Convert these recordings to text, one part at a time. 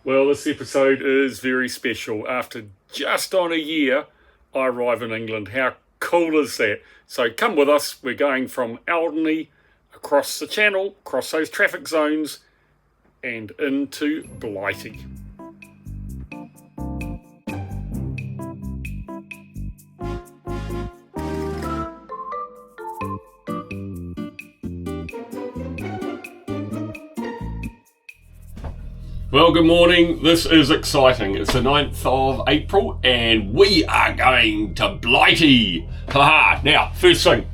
Well, this episode is very special. After just on a year, I arrive in England. How cool is that? So come with us. We're going from Awanui across the channel, across those traffic zones, and into Blighty. Well, good morning. This is exciting. It's the 9th of April and we are going to Blighty. Haha. Now, first thing,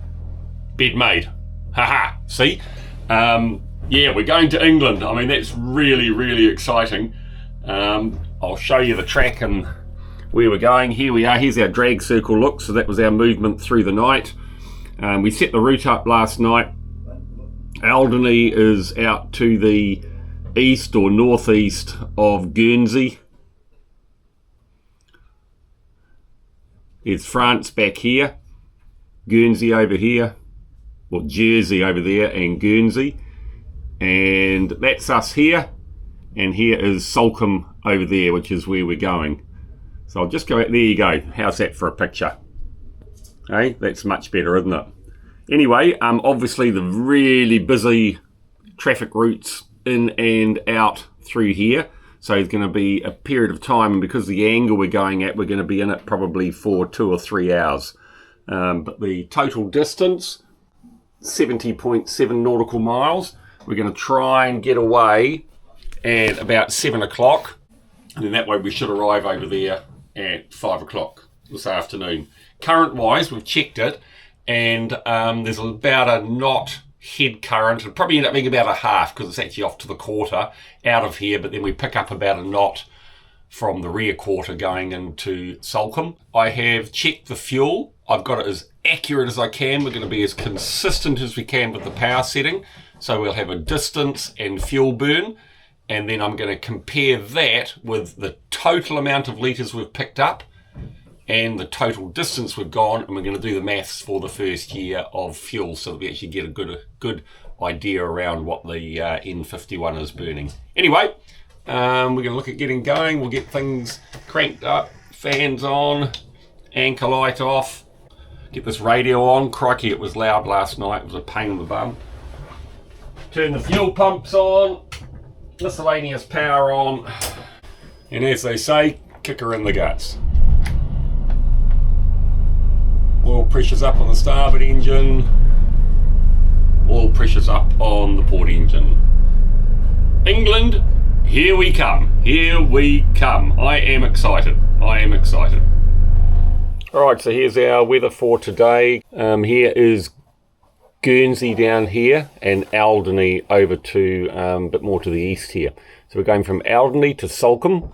bed made. Haha. See? Yeah, we're going to England. I mean, that's really, really exciting. I'll show you the track and where we're going. Here we are. Here's our drag circle look. So that was our movement through the night. We set the route up last night. Awanui is out to the east or northeast of Guernsey. It's France back here, Guernsey over here, or Jersey over there, and Guernsey, and that's us here, and here is Salcombe over there, which is where we're going. So I'll just go out. There you go. How's that for a picture? Hey, that's much better, isn't it? Anyway, obviously the really busy traffic routes in and out through here, so it's going to be a period of time, and because of the angle we're going at, we're going to be in it probably for 2 or 3 hours. But the total distance, 70.7 nautical miles. We're going to try and get away at about 7 o'clock, and then that way we should arrive over there at 5 o'clock this afternoon. Current wise, we've checked it, and there's about a knot head current. It'll probably end up being about a half because it's actually off to the quarter out of here, but then we pick up about a knot from the rear quarter going into Salcombe. I have checked the fuel. I've got it as accurate as I can. We're going to be as consistent as we can with the power setting. So we'll have a distance and fuel burn, and then I'm going to compare that with the total amount of litres we've picked up and the total distance we've gone, and we're going to do the maths for the first year of fuel so that we actually get a good idea around what the N51 is burning. Anyway, we're going to look at getting going. We'll get things cranked up, fans on, anchor light off, get this radio on. Crikey, it was loud last night. It was a pain in the bum. Turn the fuel pumps on, miscellaneous power on, and as they say, kick her in the guts. Oil pressure's up on the starboard engine. Oil pressure's up on the port engine. England, here we come. Here we come. I am excited. I am excited. Alright, so here's our weather for today. Here is Guernsey down here and Awanui over to a bit more to the east here. So we're going from Awanui to Salcombe,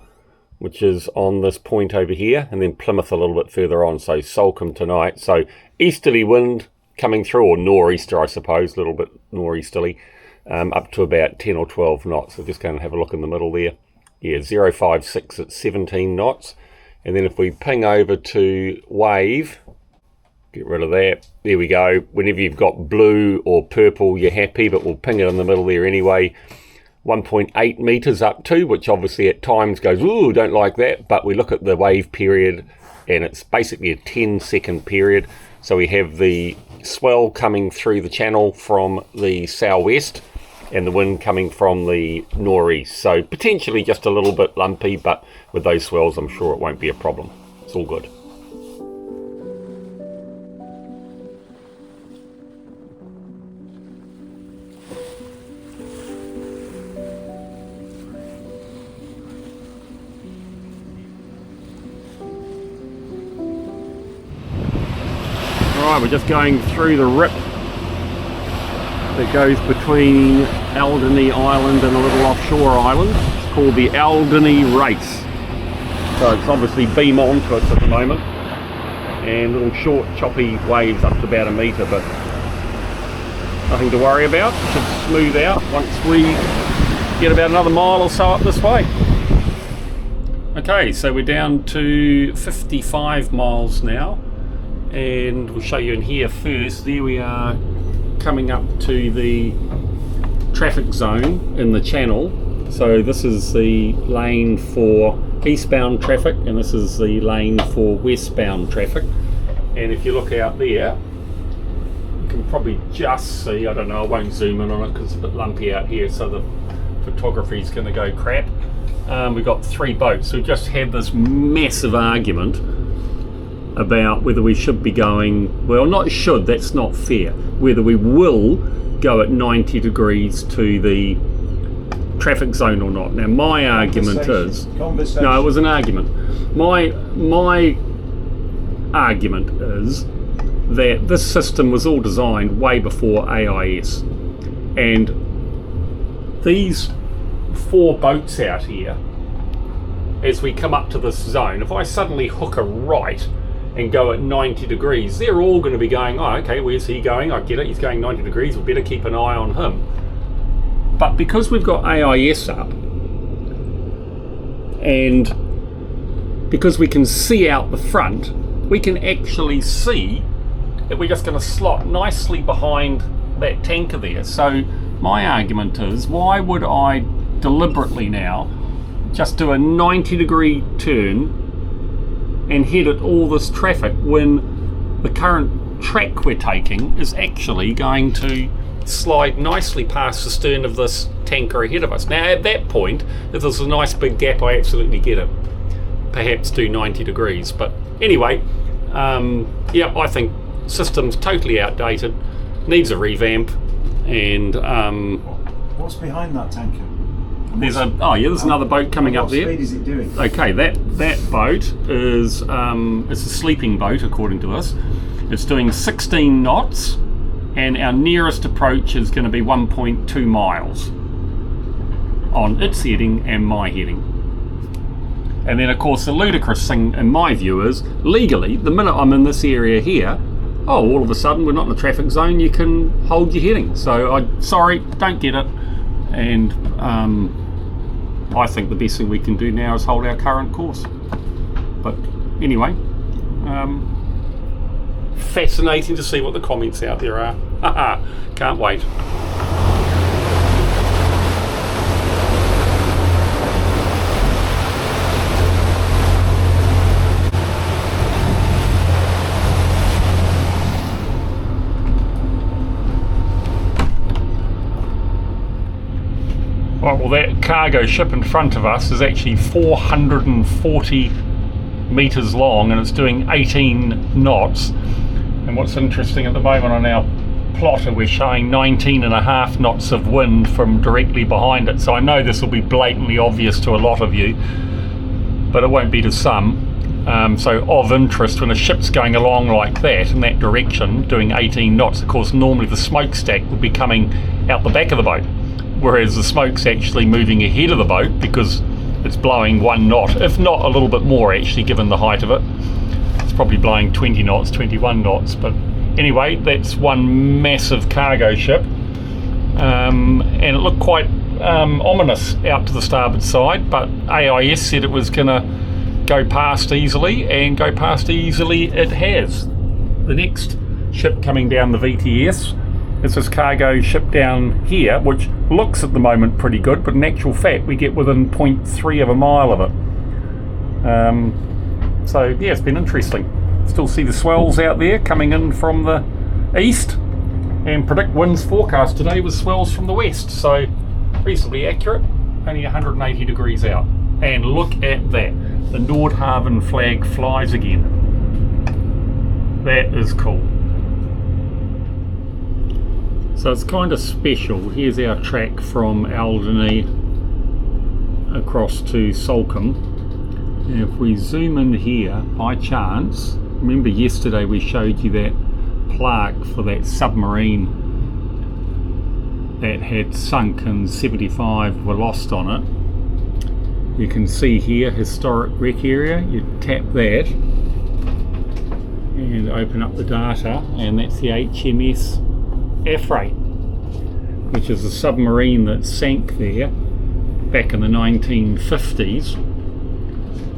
which is on this point over here, and then Plymouth a little bit further on, so Salcombe tonight. So easterly wind coming through, or nor'easter I suppose, a little bit nor'easterly, up to about 10 or 12 knots. So just going to have a look in the middle there. Yeah, 056 at 17 knots. And then if we ping over to wave, get rid of that, there we go. Whenever you've got blue or purple, you're happy, but we'll ping it in the middle there anyway. 1.8 metres up to, which obviously at times goes, ooh, don't like that, but we look at the wave period and it's basically a 10-second period. So we have the swell coming through the channel from the southwest and the wind coming from the northeast. So potentially just a little bit lumpy, but with those swells I'm sure it won't be a problem. It's all good. Alright, we're just going through the rip that goes between Awanui Island and a little offshore island. It's called the Awanui Race. So it's obviously beam on to us at the moment, and little short choppy waves up to about a metre, but nothing to worry about. It should smooth out once we get about another mile or so up this way. Okay, so we're down to 55 miles now, and we'll show you in here first. There we are, coming up to the traffic zone in the channel, So this is the lane for eastbound traffic, and this is the lane for westbound traffic. And if you look out there, you can probably just see, I don't know, I won't zoom in on it because it's a bit lumpy out here, so the photography is going to go crap. We've got 3 boats. So we just had this massive argument about whether we should be going, well, not should, that's not fair, whether we will go at 90 degrees to the traffic zone or not. Now my argument is, no, it was an argument. My argument is that this system was all designed way before AIS, and these 4 boats out here, as we come up to this zone, if I suddenly hook a right and go at 90 degrees, they're all going to be going, oh, okay, where's he going? I get it, he's going 90 degrees, we better keep an eye on him. But because we've got AIS up, and because we can see out the front, we can actually see that we're just going to slot nicely behind that tanker there. So my argument is, why would I deliberately now just do a 90 degree turn and head at all this traffic when the current track we're taking is actually going to slide nicely past the stern of this tanker ahead of us. Now at that point, if there's a nice big gap, I absolutely get it. Perhaps do 90 degrees. But anyway, yeah, I think system's totally outdated, needs a revamp. And what's behind that tanker? There's another boat coming up there. What speed is it doing? Okay, that boat is it's a sleeping boat according to us. It's doing 16 knots, and our nearest approach is going to be 1.2 miles on its heading and my heading. And then of course the ludicrous thing in my view is, legally, the minute I'm in this area here, all of a sudden we're not in the traffic zone, you can hold your heading. So sorry, don't get it. And I think the best thing we can do now is hold our current course. But anyway, fascinating to see what the comments out there are. Can't wait. Right, well, that cargo ship in front of us is actually 440 metres long, and it's doing 18 knots. And what's interesting, at the moment on our plotter we're showing 19.5 knots of wind from directly behind it. So I know this will be blatantly obvious to a lot of you, but it won't be to some. So of interest, when a ship's going along like that in that direction doing 18 knots, of course normally the smokestack would be coming out the back of the boat, whereas the smoke's actually moving ahead of the boat because it's blowing 1 knot, if not a little bit more actually, given the height of it. It's probably blowing 20 knots, 21 knots, but anyway, that's one massive cargo ship. And it looked quite ominous out to the starboard side, but AIS said it was going to go past easily, and go past easily it has. The next ship coming down the VTS is this cargo ship down here, which looks at the moment pretty good, but in actual fact we get within 0.3 of a mile of it. So yeah, it's been interesting. Still see the swells out there coming in from the east, and predict winds forecast today was swells from the west, so reasonably accurate, only 180 degrees out. And look at that, the Nordhavn flag flies again. That is cool. So it's kind of special. Here's our track from Awanui across to Salcombe. And if we zoom in here, by chance, remember yesterday we showed you that plaque for that submarine that had sunk and 75 were lost on it. You can see here, historic wreck area. You tap that and open up the data, and that's the HMS Awanui, which is a submarine that sank there back in the 1950s,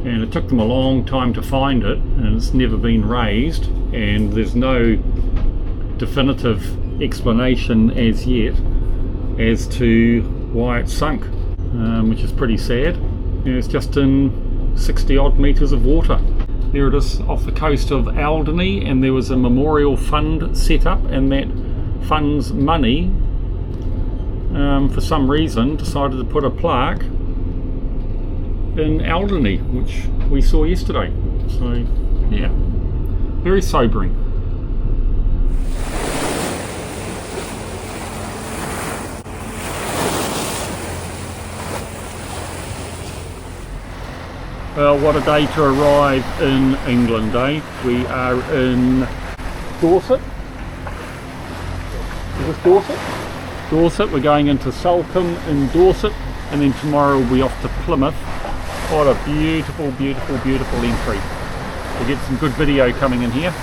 and it took them a long time to find it, and it's never been raised, and there's no definitive explanation as yet as to why it sunk. which is pretty sad. Yeah, it's just in 60 odd metres of water. There it is off the coast of Awanui, and there was a memorial fund set up, and that fund's money for some reason decided to put a plaque in Awanui, which we saw yesterday. So yeah, very sobering. Well, what a day to arrive in England, eh? We are in Dorset. Is this Dorset? Dorset. We're going into Salcombe in Dorset, and then tomorrow we'll be off to Plymouth. What a beautiful, beautiful, beautiful entry. We'll get some good video coming in here.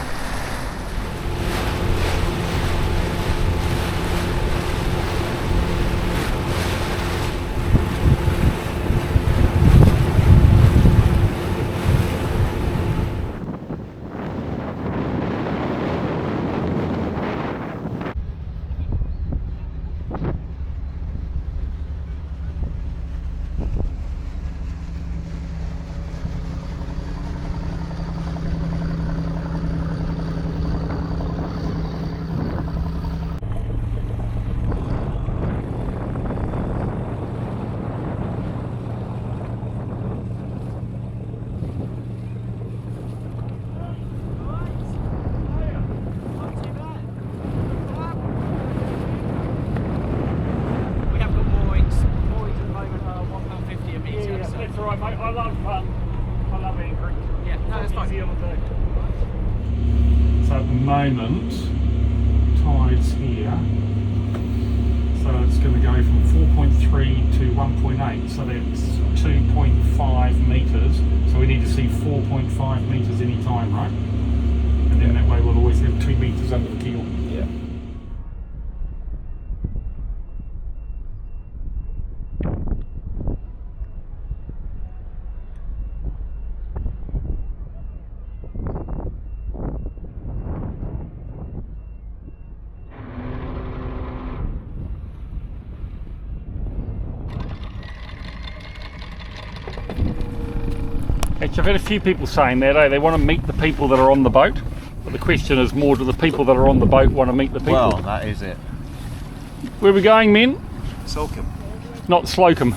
So at the moment, tide's here, so it's going to go from 4.3 to 1.8, so that's 2.5 metres, so we need to see 4.5 metres any time, right? And then that way we'll always have 2 metres under the keel. Yeah. Actually, I've had a few people saying that, they want to meet the people that are on the boat. But the question is more, do the people that are on the boat want to meet the people? Well, that is it. Where are we going, men? Salcombe. Not Slocum.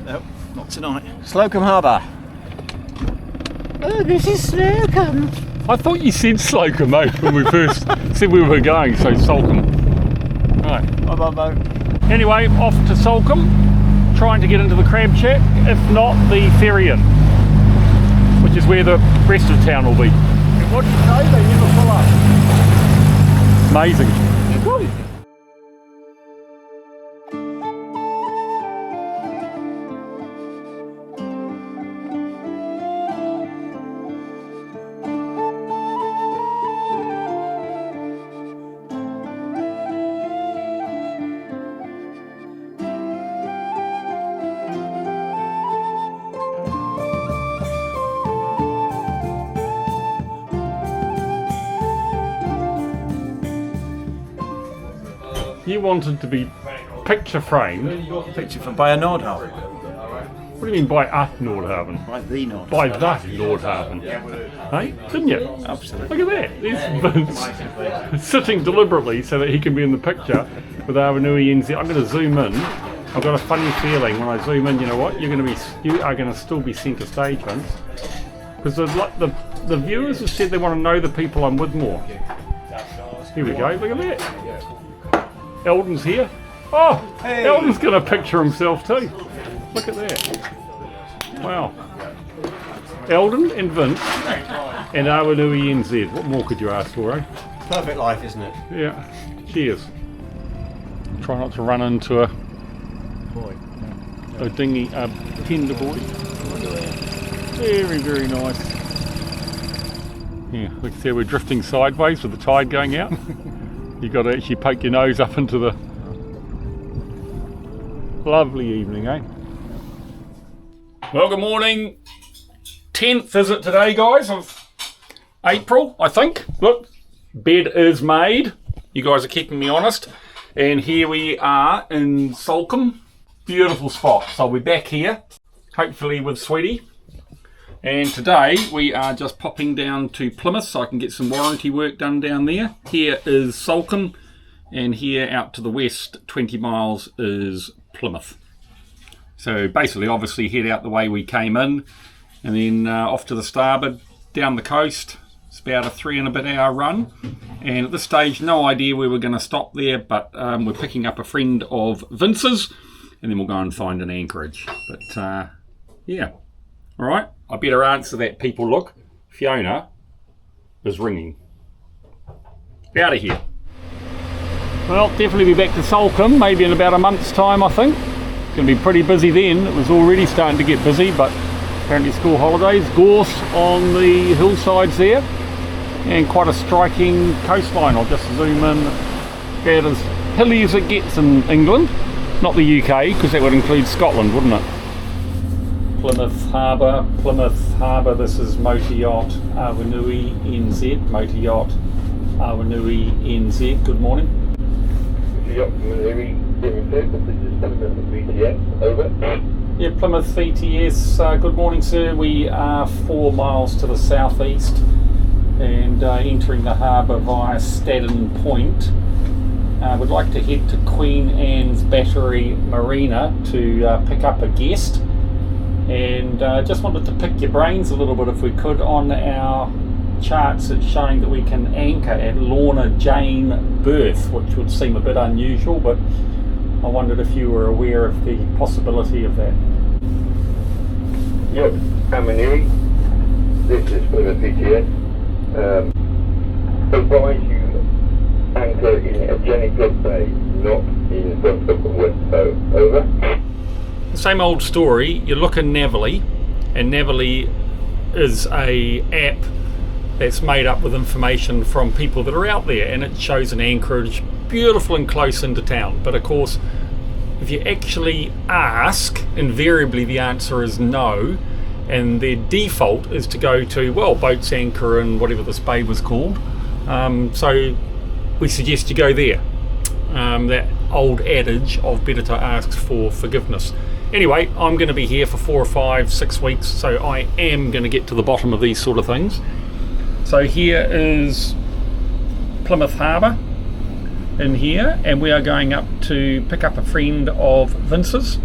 Nope, not tonight. Slocombe Harbour. Oh, this is Slocombe. I thought you said Slocum, mate, when we first said we were going, so Salcombe. Right. Bye bye boat. Anyway, off to Salcombe, trying to get into the crab shack, if not the ferry inn, which is where the rest of town will be. And what do you say, they never pull up. Amazing. Woo. You wanted to be picture framed. Picture from by a Nordhavn. What do you mean by a Nordhavn? By the Nordhavn. By that Nordhavn. Hey, didn't you? Absolutely. Look at that. There's Vince sitting deliberately so that he can be in the picture with Awanui NZ. I'm going to zoom in. I've got a funny feeling when I zoom in, you know what? You are going to still be centre stage, Vince. Because the viewers have said they want to know the people I'm with more. Here we go. Look at that. Eldon's here. Oh, hey. Eldon's going to picture himself too. Look at that. Wow. Eldon and Vince and Awanui NZ. What more could you ask for, eh? Perfect life, isn't it? Yeah. Cheers. Try not to run into a dinghy, a tender buoy. Very, very nice. Yeah, look, see, we're drifting sideways with the tide going out. You've got to actually poke your nose up into the lovely evening, eh? Well, good morning. 10th is it today, guys, of April, I think. Look, bed is made. You guys are keeping me honest. And here we are in Salcombe. Beautiful spot. So I'll be back here, hopefully with Sweetie. And today we are just popping down to Plymouth so I can get some warranty work done down there. Here is Salcombe, and here out to the west 20 miles is Plymouth. So basically obviously head out the way we came in, and then off to the starboard down the coast. It's about a 3 and a bit hour run, and at this stage no idea where we're going to stop there, but we're picking up a friend of Vince's, and then we'll go and find an anchorage. But yeah, alright, I better answer that people look. Fiona is ringing. Out of here. Well, definitely be back to Salcombe, maybe in about a month's time I think. It's going to be pretty busy then. It was already starting to get busy, but apparently school holidays. Gorse on the hillsides there, and quite a striking coastline. I'll just zoom in. About as hilly as it gets in England. Not the UK, because that would include Scotland, wouldn't it? Plymouth Harbour, this is Motor Yacht Awanui NZ, Motor Yacht Awanui NZ, good morning. Yacht Awanui Limited, this is Plymouth VTS, over. Yeah, Plymouth VTS, good morning sir, we are 4 miles to the southeast and entering the harbour via Staddon Point. Would like to head to Queen Anne's Battery Marina to pick up a guest. And just wanted to pick your brains a little bit if we could. On our charts it's showing that we can anchor at Lorna Jane Berth, which would seem a bit unusual, but I wondered if you were aware of the possibility of that. Yacht Awanui, this is Plymouth VTS. Advise you anchor in Jenny Club Bay, not in front of the West Bow, over. Same old story. You look in Navily, and Navily is a app that's made up with information from people that are out there, and it shows an anchorage beautiful and close into town. But of course, if you actually ask, invariably the answer is no, and their default is to go to, well, Boats Anchor and whatever this bay was called. So we suggest you go there. That old adage of better to ask for forgiveness. Anyway, I'm going to be here for 4 or 5, 6 weeks, so I am going to get to the bottom of these sort of things. So here is Plymouth Harbour in here, and we are going up to pick up a friend of Vince's.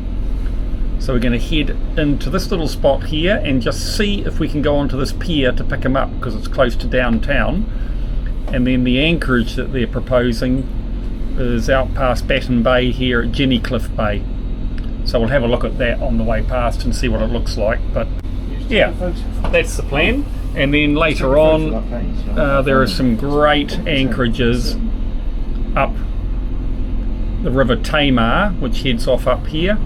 So we're going to head into this little spot here and just see if we can go onto this pier to pick him up, because it's close to downtown. And then the anchorage that they're proposing is out past Batten Bay here at Jennycliff Bay. So we'll have a look at that on the way past and see what it looks like. But yeah, that's the plan. And then later on there are some great anchorages up the River Tamar, which heads off up here,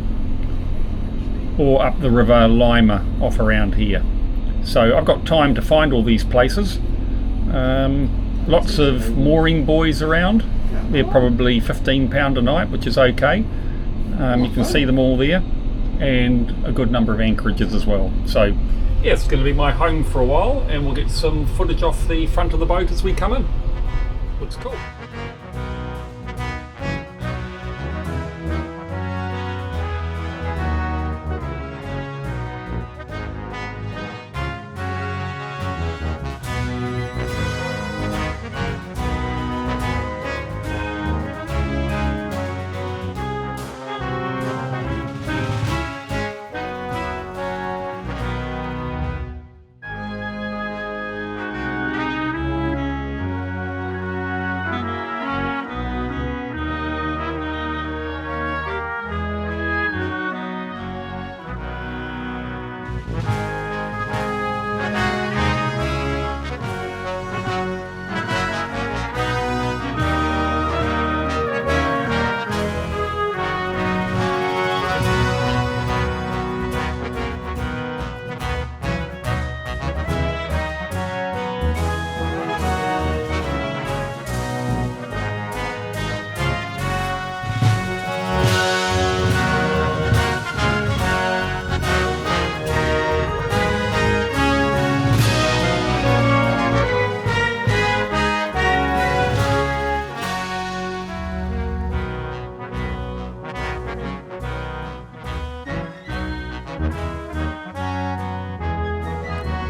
or up the River Lima off around here. So I've got time to find all these places. Lots of mooring buoys around. They're probably £15 a night, which is okay. You can see them all there, and a good number of anchorages as well. So yeah, it's going to be my home for a while, and we'll get some footage off the front of the boat as we come in. Looks cool.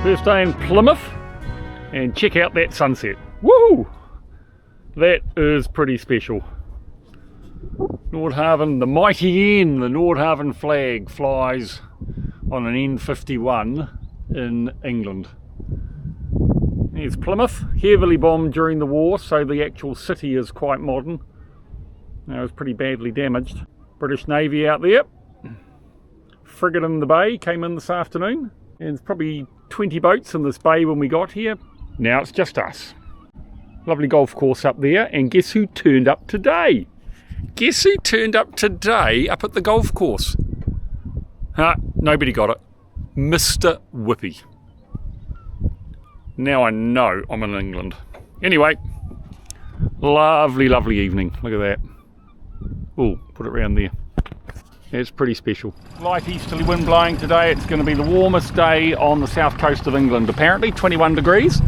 First day in Plymouth, and check out that sunset. Woo! That is pretty special. Nordhavn, the mighty N, the Nordhavn flag flies on an N51 in England. Here's Plymouth, heavily bombed during the war, so the actual city is quite modern. Now it's pretty badly damaged. British Navy out there. Frigate in the bay came in this afternoon. And there's probably 20 boats in this bay when we got here. Now it's just us. Lovely golf course up there, and guess who turned up today? Guess who turned up today up at the golf course? Nobody got it. Mr. Whippy. Now I know I'm in England. Anyway, lovely, lovely evening. Look at that. Oh, put it round there. It's pretty special. Light easterly wind blowing today. It's going to be the warmest day on the south coast of England, apparently, 21 degrees.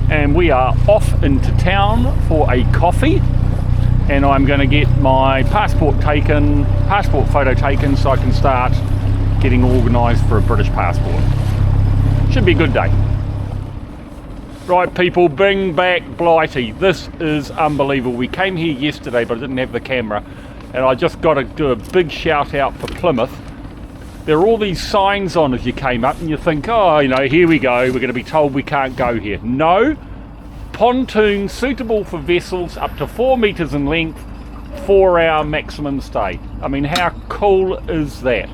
And we are off into town for a coffee. And I'm going to get my passport photo taken, so I can start getting organised for a British passport. Should be a good day. Right people, bring back Blighty. This is unbelievable. We came here yesterday, but I didn't have the camera. And I just got to do a big shout out for Plymouth. There are all these signs on as you came up, and you think, oh, you know, here we go. We're going to be told we can't go here. No. Pontoon suitable for vessels up to 4 metres in length, 4-hour maximum stay. I mean, how cool is that?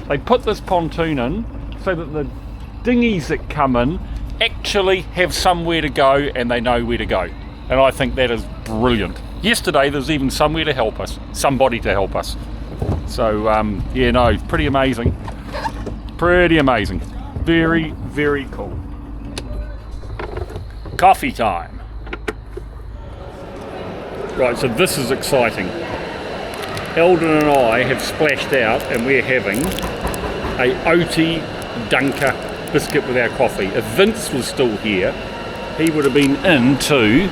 They put this pontoon in so that the dinghies that come in actually have somewhere to go, and they know where to go. And I think that is brilliant. Yesterday there's even somewhere to help us, somebody to help us. So yeah, no, pretty amazing. Pretty amazing. Very, very cool. Coffee time. Right, so this is exciting. Eldon and I have splashed out, and we're having a Oti Dunker biscuit with our coffee. If Vince was still here, he would have been in too.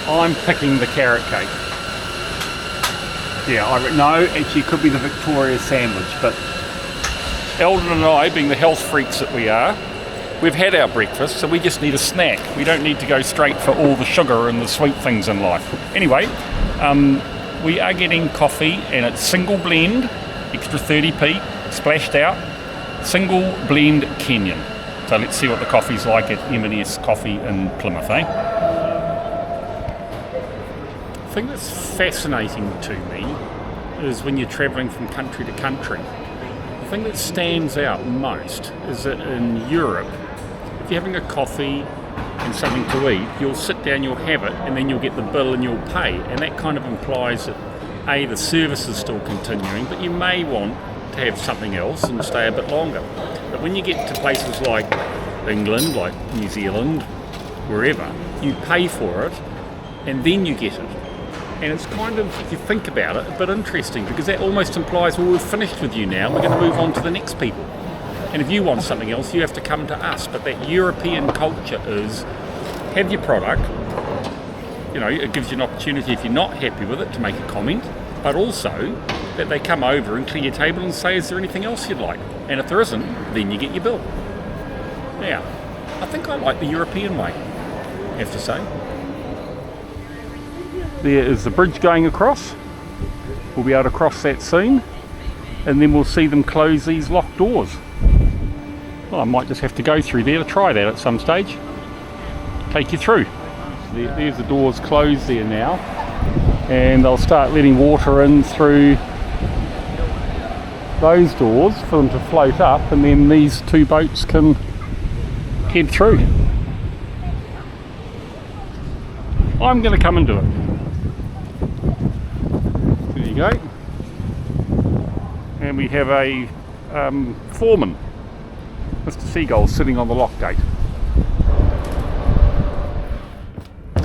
I'm picking the carrot cake. Yeah, no, actually it could be the Victoria sandwich, but Eldon and I, being the health freaks that we are, we've had our breakfast, so we just need a snack. We don't need to go straight for all the sugar and the sweet things in life. Anyway, we are getting coffee, and it's single blend, extra 30p, splashed out, single blend Kenyan. So let's see what the coffee's like at M&S Coffee in Plymouth, eh? The thing that's fascinating to me is when you're travelling from country to country. The thing that stands out most is that in Europe, if you're having a coffee and something to eat, you'll sit down, you'll have it, and then you'll get the bill and you'll pay. And that kind of implies that A, the service is still continuing, but you may want to have something else and stay a bit longer. But when you get to places like England, like New Zealand, wherever, you pay for it and then you get it. And it's kind of, if you think about it, a bit interesting, because that almost implies, well, we've finished with you now, we're going to move on to the next people. And if you want something else, you have to come to us. But that European culture is, have your product, you know, it gives you an opportunity, if you're not happy with it, to make a comment, but also that they come over and clear your table and say, is there anything else you'd like? And if there isn't, then you get your bill. Now, I think I like the European way, I have to say. There is the bridge going across. We'll be able to cross that soon, and then we'll see them close these locked doors. Well, I might just have to go through there to try that at some stage. Take you through. There's the doors closed there now, and they'll start letting water in through those doors for them to float up, and then these two boats can head through. I'm going to come and do it. There you go. And we have a foreman, Mr. Seagull, sitting on the lock gate.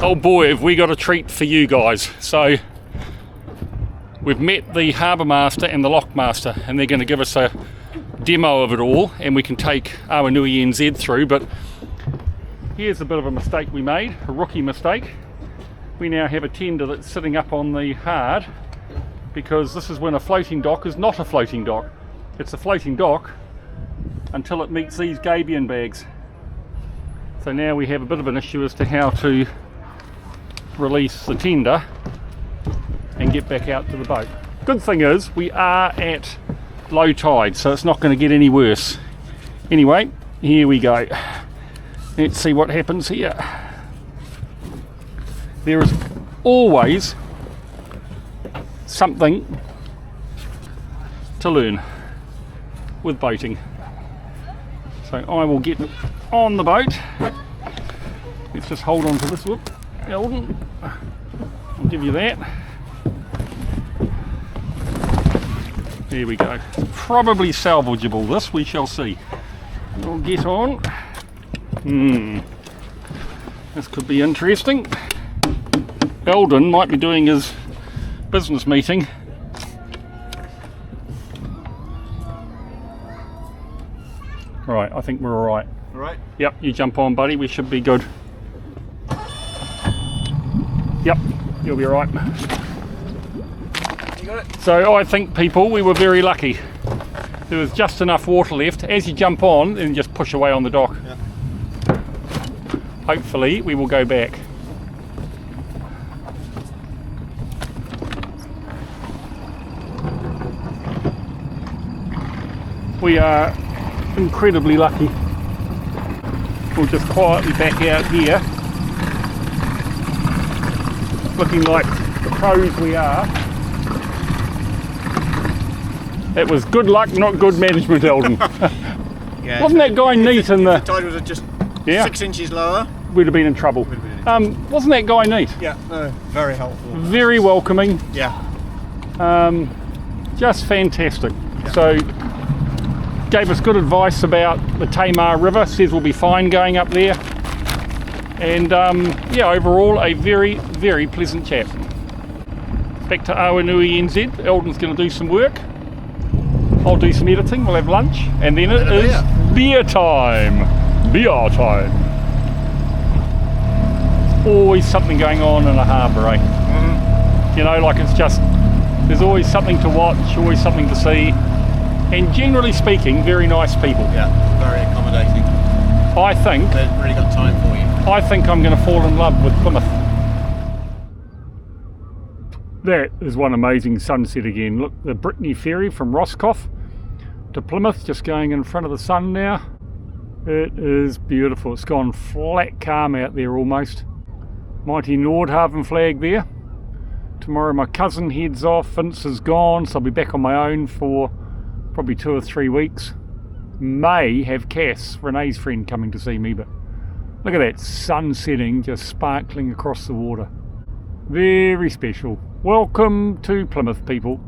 Oh boy, have we got a treat for you guys. So we've met the harbour master and the lock master, and they're going to give us a demo of it all, and we can take Awanui NZ through. But here's a bit of a mistake we made, a rookie mistake. We now have a tender that's sitting up on the hard, because this is when a floating dock is not a floating dock. It's a floating dock until it meets these gabion bags. So now we have a bit of an issue as to how to release the tender and get back out to the boat. Good thing is we are at low tide, so it's not going to get any worse. Anyway, here we go. Let's see what happens here. There is always something to learn with boating. So I will get on the boat. Let's just hold on to this. Whoop, Eldon. I'll give you that. There we go. Probably salvageable, this, we shall see. We'll get on. This could be interesting. Eldon might be doing his business meeting. Right, I think we're alright. Alright? Yep, you jump on, buddy, we should be good. Yep, you'll be alright. You got it? So I think, people, we were very lucky. There was just enough water left. As you jump on, then just push away on the dock. Yeah. Hopefully we will go back. We are incredibly lucky. We'll just quietly back out here, looking like the pros we are. It was good luck, not good management, Eldon. Yeah, Wasn't that guy neat in the the... tide was just Yeah. 6 inches lower. We'd have been in trouble. Wasn't that guy neat? Yeah, no, very helpful. Very welcoming. Yeah. Just fantastic. Yeah. So gave us good advice about the Tamar River, says we'll be fine going up there, and yeah, overall a very, very pleasant chap. Back to Awanui NZ. Eldon's going to do some work, I'll do some editing, we'll have lunch, and then it is beer time. Beer time. Always something going on in a harbour, eh? Mm-hmm. You know, like it's just, there's always something to watch, always something to see. And generally speaking, very nice people. Yeah, very accommodating. I think They've really got time for you. I think I'm going to fall in love with Plymouth. That is one amazing sunset again. Look, the Brittany ferry from Roscoff to Plymouth, just going in front of the sun now. It is beautiful. It's gone flat calm out there almost. Mighty Nordhavn flag there. Tomorrow my cousin heads off. Vince is gone, so I'll be back on my own for probably 2 or 3 weeks. May have Cass, Renee's friend, coming to see me, but look at that sun setting just sparkling across the water. Very special. Welcome to Plymouth, people.